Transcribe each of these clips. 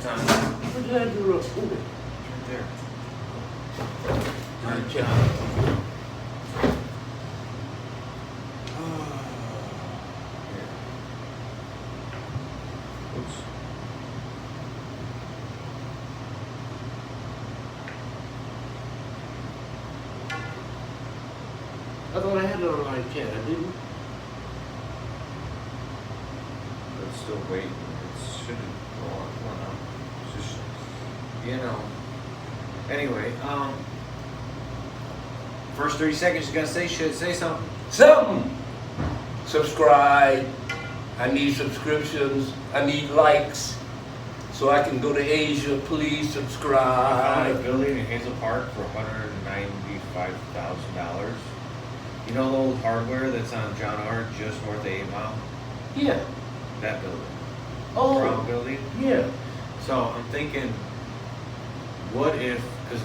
on. What did I do real cool? Right there. Good job. Oops. I thought I had it on live chat. I didn't. It's still waiting. It shouldn't go on. I don't know. It's just, you know. Anyway, first 30 seconds, you gotta say shit. Say something. Something. Subscribe. I need subscriptions. I need likes. So I can go to Asia. Please I found a subscribe. building in Hazel Park for $195,000. You know the old hardware that's on John R. just north of 8 Mile? Yeah. That building. Oh. Brown building. Yeah. So I'm thinking, what if, because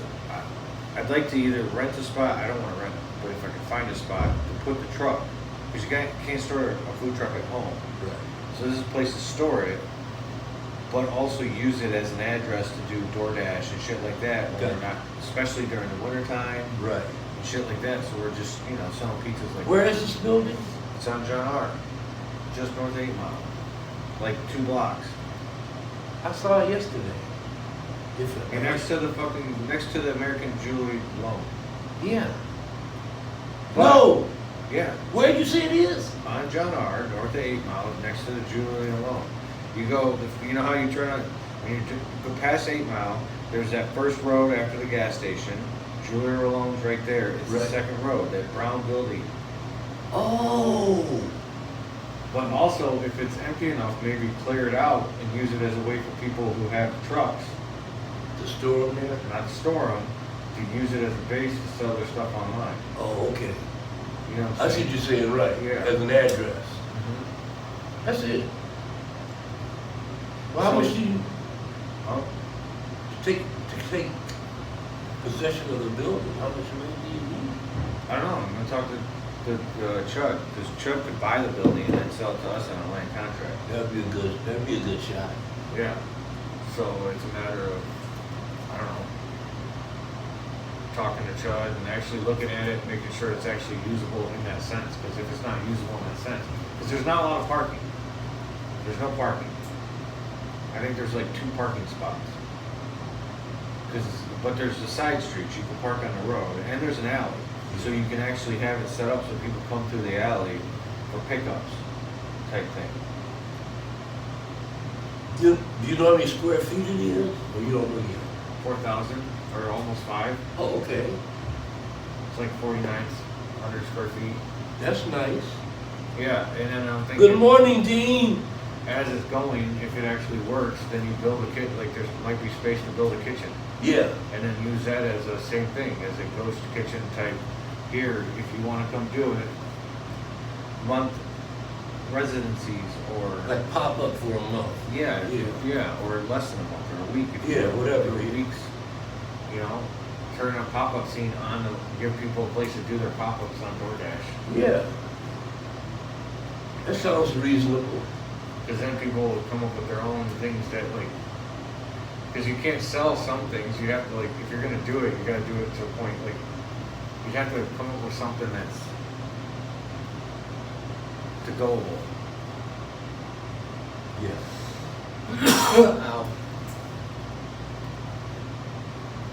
I'd like to either rent a spot, I don't want to rent, but if I can find a spot to put the truck, because you can't store a food truck at home. Right. So this is a place to store it, but also use it as an address to do DoorDash and shit like that when Gotcha. we're not, especially during the wintertime Right. and shit like that. So we're just, selling pizzas like Where that. is this building? It's on John R. Just north of 8 Mile. Like 2 blocks. I saw it yesterday. And next to the American Jewelry Loan. Yeah. But- No. Yeah. Where'd you say it is? On John R, north of 8 Mile, next to the Jewelry Loan. You go, you know how you turn on, when you go past 8 Mile, there's that first road after the gas station. Jewelry Loan's right there. It's the Right. second road, that brown building. Oh. But also, if it's empty enough, maybe clear it out and use it as a way for people who have trucks, The store over there? not to store them, to use it as a base to sell their stuff online. Oh, okay. You know what I I'm see saying? what you're saying, right. Yeah. As an address. Mhm. That's it. Well, how So- much do you Huh? take possession of the building? How much money do you need? I don't know. I'm gonna talk to Chud, because Chud could buy the building and then sell it to us on a land contract. That'd be a good shot. Yeah. So it's a matter of, I don't know, talking to Chud and actually looking at it, making sure it's actually usable in that sense. Because if it's not usable in that sense, because there's not a lot of parking. There's no parking. I think there's like 2 parking spots. But there's the side streets you can park on the road, and there's an alley. So you can actually have it set up so people come through the alley for pickups type thing. Do you know how many square feet it is? Or you don't know yet? 4,000 or almost 5. Oh, okay. It's like 4,900 square feet. That's nice. Yeah, and then I'm thinking, Good morning, Dean. as it's going, if it actually works, then you build a kitchen. Like there might be space to build a kitchen, Yeah. and then use that as a same thing as a ghost kitchen type. Here, if you want to come do it, month residencies or Like pop up for a month. yeah, Yeah. yeah, or less than a month or a week. If you Yeah, want, whatever. 3 weeks. Turn a pop-up scene on to give people a place to do their pop-ups on DoorDash. Yeah. That sounds reasonable. Because then people will come up with their own things that because you can't sell some things, you have to if you're gonna do it, you gotta do it to a point, you have to come up with something that's to goable. Yeah. Ow.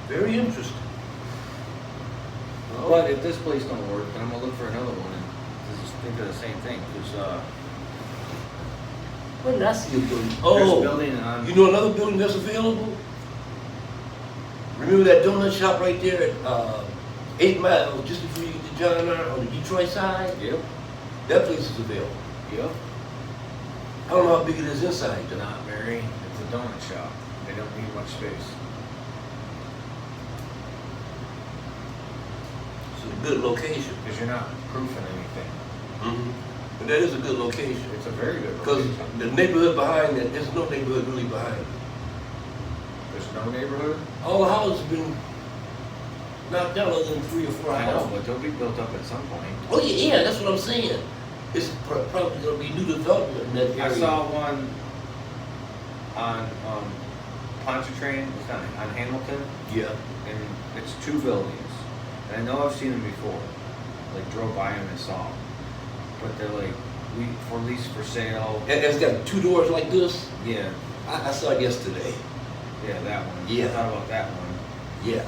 Very interesting. But if this place don't work, then I'm gonna look for another one and just think of the same thing, because What did I see a building? there's a Oh, building on, you know another building that's available? Remember that donut shop right there at 8 Mile, just before you get to John R. on the Detroit side? Yep, That place is available. yep, I don't know how big it is inside though. not very, it's a donut shop, they don't need much space. It's a good location. Because you're not proofing anything. Mm-hmm. But that is a good location. It's a very good Because location. the neighborhood behind that, there's no neighborhood really behind it. There's no neighborhood? All the houses have been knocked down other than 3 or 4 I know, houses. but they'll be built up at some point. Oh yeah, that's what I'm saying. It's probably going to be new development in that area. I saw one on Pontchartrain, it's on Hamilton, Yeah. and it's 2 buildings. And I know I've seen them before, like drove by them and saw them. But they're like, for lease for sale. And it's got 2 doors like this. Yeah, I saw it yesterday. yeah, that one. Yeah. I thought about that one. Yeah.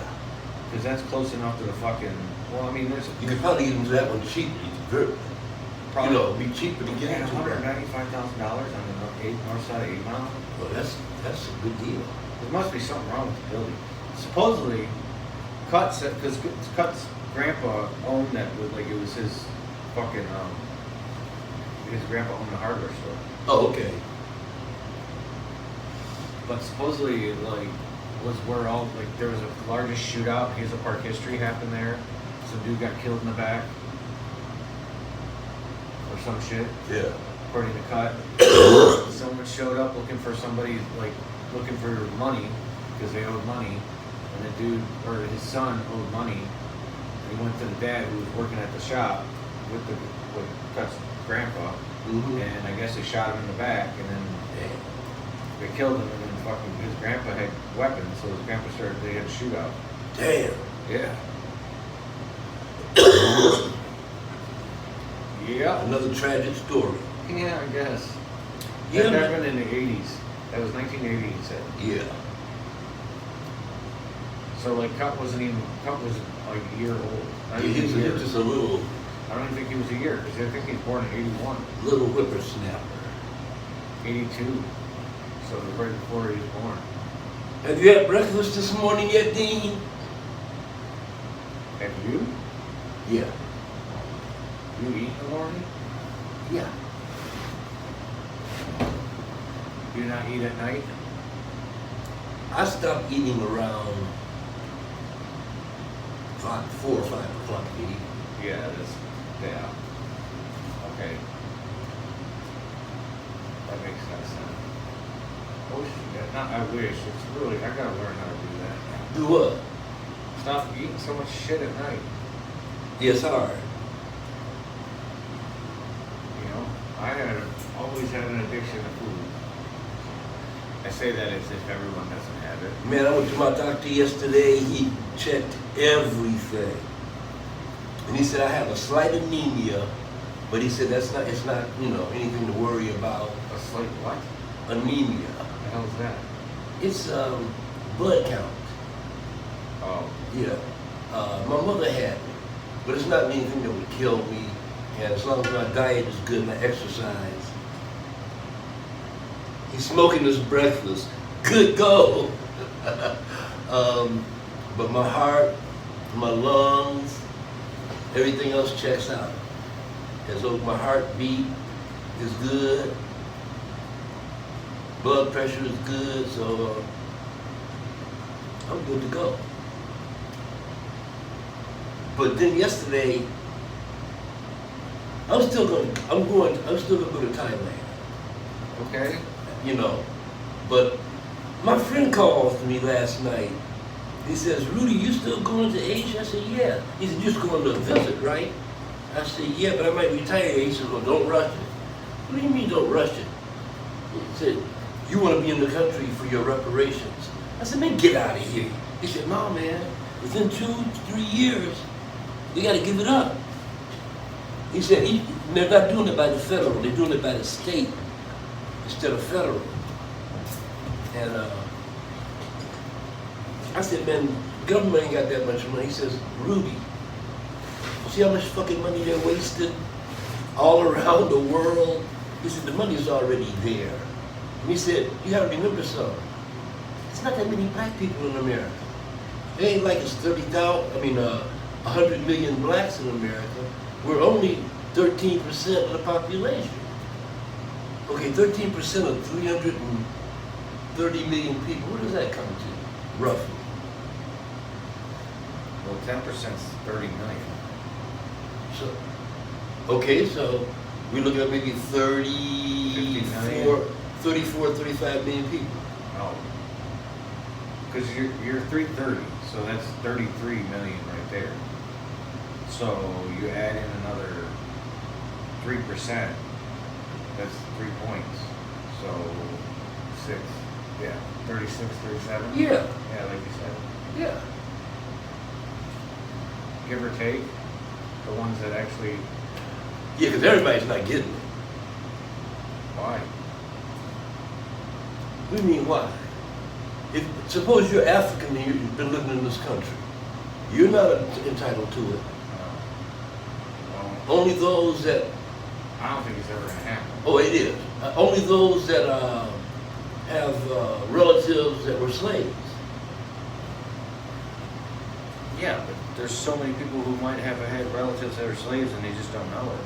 Because that's close enough to the fucking, well, I mean, there's You could probably get into that one cheaply. probably, You know, be cheaper to and get into. $195,000 on the north side of 8 Mile. Well, that's a good deal. There must be something wrong with the building. Supposedly, Cut's, because Cut's grandpa owned that, like it was his fucking, his grandpa owned the hardware store. Oh, okay. But supposedly, like, was where all, like, there was a largest shootout, Hazel Park history happened there. Some dude got killed in the back. Or some shit, Yeah. according to Cut. Someone showed up looking for somebody, like, looking for money, because they owed money. And the dude, or his son, owed money. And he went to the dad who was working at the shop with Cut's grandpa. Mm-hmm. And I guess they shot him in the back, and then they killed him, and then fucking his grandpa had weapons, so his grandpa they had a shootout. Damn. Yeah. Yeah. Another tragic story. Yeah, I guess. Yeah, That man. happened in the 80s. That was 1980, he said. Yeah. So, like, Cut was like a year old. Not He even was a year. just a little I don't even think he was a year, because I think he was born in 81, whippersnapper. 82. So, right before he was born. Have you had breakfast this morning yet, Dean? Have you? Yeah. You eat in the morning? Yeah. Do you not eat at night? I stopped eating around 4 or 5 o'clock, maybe. Yeah, yeah. Okay. That makes sense then. I wish. It's really, I gotta learn how to do that. Do what? Stop eating so much shit at night. Yeah, it's hard. You know, always had an addiction to food. I say that as if everyone doesn't have it. Man, I went to my doctor yesterday. He checked everything. And he said I have a slight anemia, but he said it's not, anything to worry about. A slight what? Anemia. The hell's that? It's blood count. Oh. Yeah. My mother had it, but it's not anything that would kill me. And as long as my diet is good and I exercise. He's smoking his breakfast. Good go. But my heart, my lungs, everything else checks out. As though my heartbeat is good, blood pressure is good, so I'm good to go. But then yesterday, I'm still gonna go to Thailand. Okay. You know. But my friend calls me last night. He says, Rudy, you still going to Asia? I said, yeah. He said, you're just going to visit, right? I said, yeah, but I might retire. He said, well, don't rush it. What do you mean don't rush it? He said, you want to be in the country for your reparations. I said, man, get out of here. He said, no, man, within 2 to 3 years, we got to give it up. He said, they're not doing it by the federal, they're doing it by the state instead of federal. And I said, man, government ain't got that much money. He says, Rudy, see how much fucking money they're wasting all around the world? He said, the money's already there. And he said, you gotta remember something. It's not that many black people in America. It ain't like it's 100 million blacks in America. We're only 13% of the population. Okay, 13% of 330 million people, what does that come to, roughly? Well, 10% is 30 million. So, okay, so we're looking at maybe 34, 35 million people. No. Because you're 330, so that's 33 million right there. So you add in another 3%, that's 3 points. So 6. Yeah, 36, 37. Yeah, Yeah, like you said. yeah. Give or take, the ones that actually, Yeah, because everybody's not getting it. why? What do you mean, why? If, suppose you're African and you've been living in this country. You're not entitled to it. Well, Only those that, I don't think it's ever gonna happen. oh, it is. Only those that have relatives that were slaves. Yeah, but there's so many people who might have had relatives that are slaves and they just don't know it.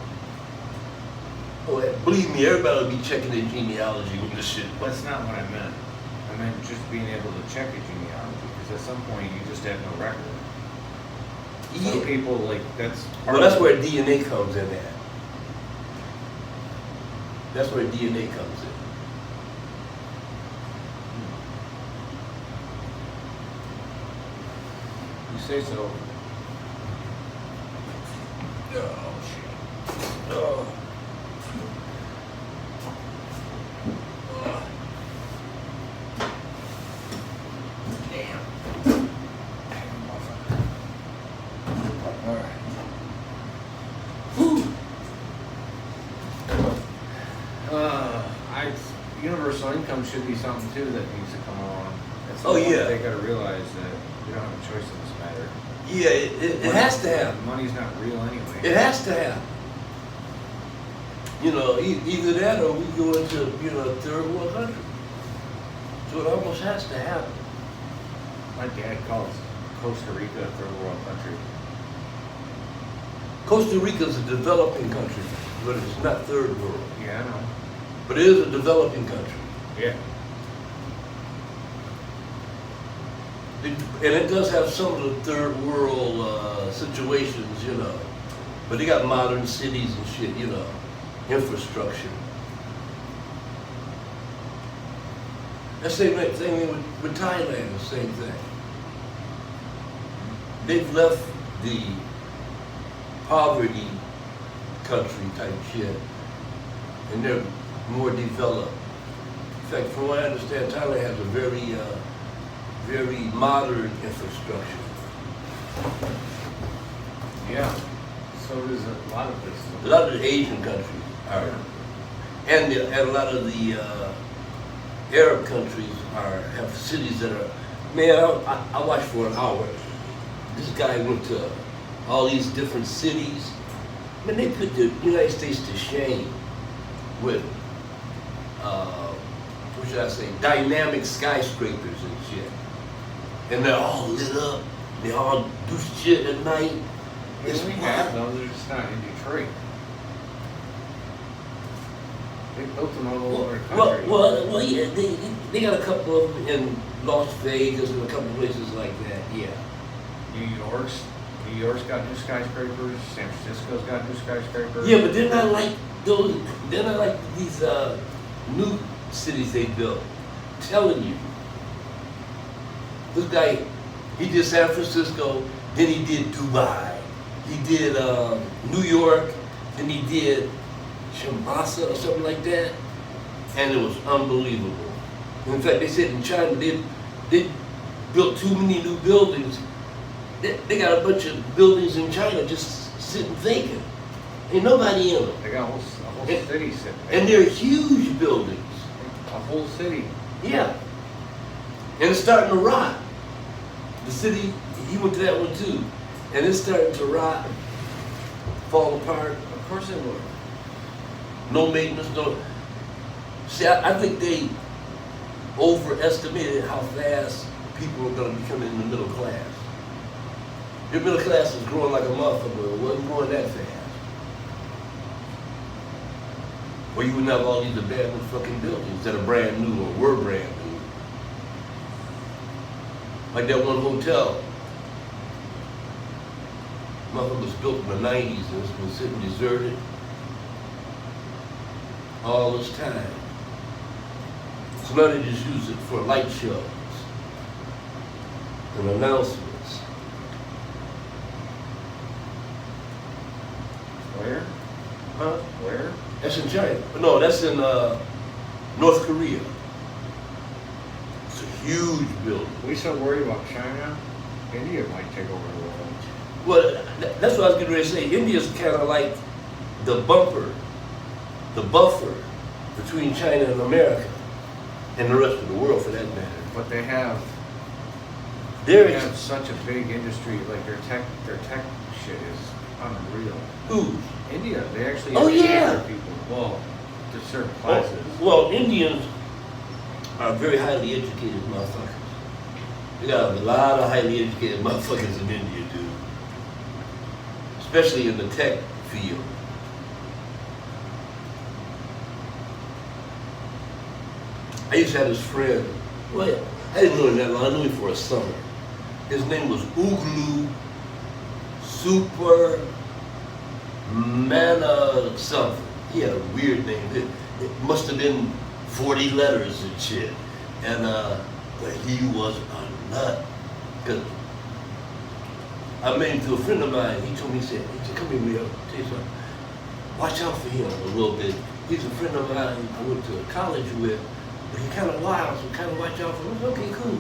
Oh, believe me, everybody will be checking their genealogy when this shit. That's not what I meant. I meant just being able to check a genealogy, because at some point you just have no record. Some Yeah. people, like, that's Well, that's where DNA comes in at. That's where DNA comes in. You say so. Oh, shit. Oh. Universal income should be something too that needs to come along. At some Oh, point, yeah. They gotta realize that we don't have a choice in this matter. Yeah, it has to happen. Money's not real anyway. It has to happen. You know, either that or we go into, you know, a third world country. So it almost has to happen. My dad calls Costa Rica a third world country. Costa Rica is a developing country, but it's not third world. Yeah, I know. But it is a developing country. Yeah. And it does have some of the third world situations, you know. But they got modern cities and shit, you know, infrastructure. That's the same thing with Thailand, the same thing. They've left the poverty country type shit, and they're more developed. In fact, from what I understand, Thailand has a very modern infrastructure. Yeah. So does a lot of this. A lot of the Asian countries are, and a lot of the Arab countries have cities that are. Man, I watched for an hour. This guy went to all these different cities. Man, they put the United States to shame with, what should I say, dynamic skyscrapers and shit. And they're all lit up. They all do shit at night. It's We have them, they're just not in Detroit. They built them all over the country. Well, yeah, they got a couple of them in Las Vegas and a couple of places like that, yeah. New York's got new skyscrapers, San Francisco's got new skyscrapers. Yeah, but they're not like those, they're not like these new cities they built. I'm telling you. This guy, he did San Francisco, then he did Dubai. He did New York, then he did Shambasa or something like that. And it was unbelievable. In fact, they said in China, they built too many new buildings. They got a bunch of buildings in China just sitting vacant. Ain't nobody in them. They got a whole city sitting there. And they're huge buildings. A whole city. Yeah. And it's starting to rot. The city, he went to that one too. And it's starting to rot, fall apart. Of course it would. No maintenance, no. See, I think they overestimated how fast people are going to become in the middle class. Your middle class is growing like a motherfucker, but it wasn't growing that fast. Or you wouldn't have all these abandoned fucking buildings that are brand new or were brand new. Like that one hotel. Motherfucker was built in the 90s and it's been sitting deserted all this time. So now they just use it for light shows and announcements. Where? Huh? Where? That's in China. No, that's in North Korea. huge building. We so worried about China, India might take over the world. Well, that's what I was getting ready to say. India's kind of like the buffer between China and America, and the rest of the world for that matter. But they have They're such a big industry, like their tech shit is unreal. who? India, they actually Oh, educate yeah. their people. Well, to certain classes. Well, Indians are very highly educated motherfuckers. They got a lot of highly educated motherfuckers in India, dude. Especially in the tech field. I used to have this friend. Well, I didn't know him that long. I knew him for a summer. His name was Uglu Super Mana something. He had a weird name. It must have been 40 letters and shit. And but he was a nut. Cause I made him to a friend of mine. He told me, he said, come here, Leo, tell you something. Watch out for him a little bit. He's a friend of mine I went to college with, but he kind of wild, so kind of watch out for him. I said, okay, cool.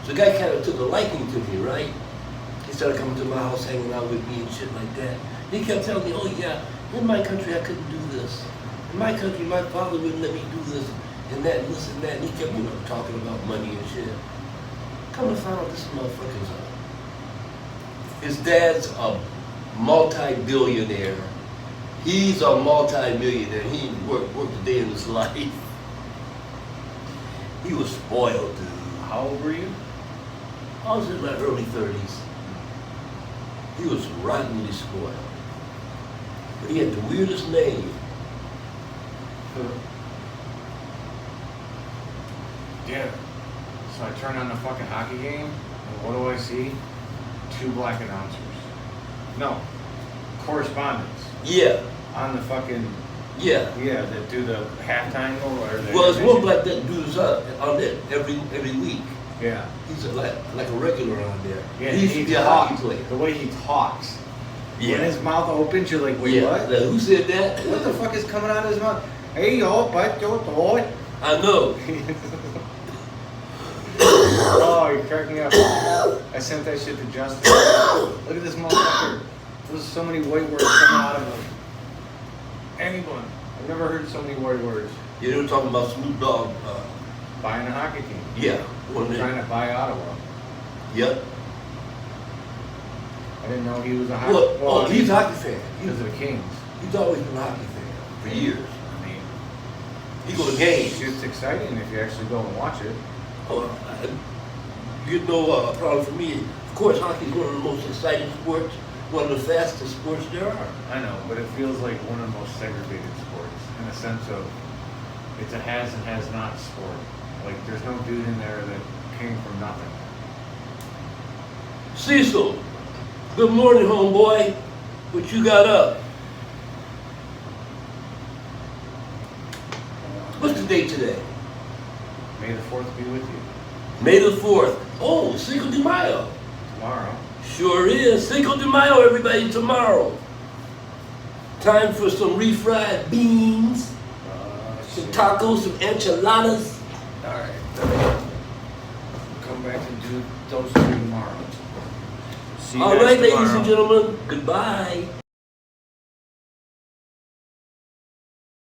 So the guy kind of took a liking to me, right? He started coming to my house, hanging out with me and shit like that. He kept telling me, oh yeah, in my country I couldn't do this. In my country, my father wouldn't let me do this and that and this and that. And he kept, talking about money and shit. Come to find out this motherfucker's his dad's a multi-billionaire. He's a multi-millionaire. He ain't worked a day in his life. He was spoiled, dude. How old were you? I was in my early 30s. He was rottenly spoiled. But he had the weirdest name. Yeah. So I turn on the fucking hockey game, and what do I see? 2 black announcers. No, correspondents. Yeah, On the fucking, yeah. that do the halftime or whatever. Well, it's one black that dude's up on it every week. Yeah. He's like a regular on there. Yeah, he used to be a hockey player. The way he talks. Yeah. When his mouth opens, you're like, wait, Yeah. what? Who said that? What the fuck is coming out of his mouth? Hey, yo, but yo, boy. I know. Oh, you cracked me up. I sent that shit to Justin. Look at this motherfucker. There's so many white words coming out of him. Anyone. I've never heard so many white words. Yeah, they were talking about Snoop Dogg. Buying a hockey team. Yeah. Trying to buy Ottawa. Yep. I didn't know he was a hockey Well, he's a hockey fan. Because of the Kings. He's always been a hockey fan for years. I mean, He go to games. it's exciting if you actually go and watch it. You know, problem for me. Of course, hockey is one of the most exciting sports, one of the fastest sports there are. I know, but it feels like one of the most segregated sports in the sense of it's a has and has not sport. Like there's no dude in there that came from nothing. Cecil, good morning, homeboy. What you got up? What's the date today? May the 4th be with you. May the 4th. Oh, Cinco de Mayo. Tomorrow. Sure is. Cinco de Mayo, everybody, tomorrow. Time for some refried beans, some Shit. tacos, some enchiladas. Alright. Come back and do those 2 tomorrow. See you All guys right, ladies tomorrow. and gentlemen, goodbye.